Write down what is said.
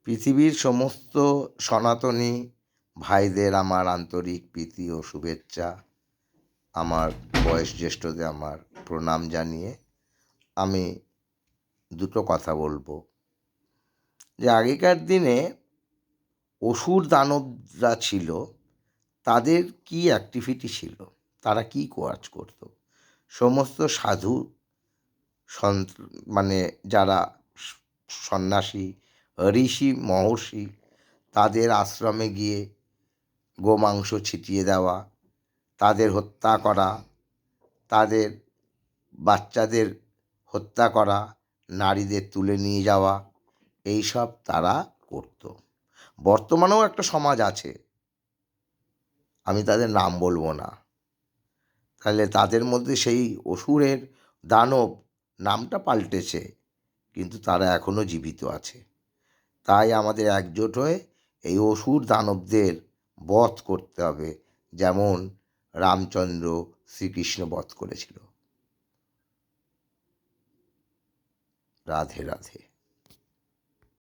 পৃথিবীর সমস্ত সনাতনী ভাইদের আমার আন্তরিক প্রীতি ও শুভেচ্ছা। আমার বয়োজ্যেষ্ঠদের আমার প্রণাম জানিয়ে আমি দুটো কথা বলবো। যে আগেকার দিনে অসুর দানবরা ছিল, তাদের কী অ্যাক্টিভিটি ছিল, তারা কী কাজ করতো। সমস্ত সাধু মানে যারা সন্ন্যাসী, ঋষি, মহর্ষি, তাদের আশ্রমে গিয়ে গোমাংস ছিটিয়ে দেওয়া, তাদের হত্যা করা, তাদের বাচ্চাদের হত্যা করা, নারীদের তুলে নিয়ে যাওয়া, এইসব তারা করত। বর্তমানেও একটা সমাজ আছে, আমি তাদের নাম বলবো না। তাহলে তাদের মধ্যে সেই অসুরের দানব নামটা পাল্টেছে, কিন্তু তারা এখনও জীবিত আছে। তাই আমাদের একজোট হয়ে এই অসুর দানবদের বধ করতে হবে, যেমন রামচন্দ্র শ্রীকৃষ্ণ বধ করেছিল। রাধে রাধে।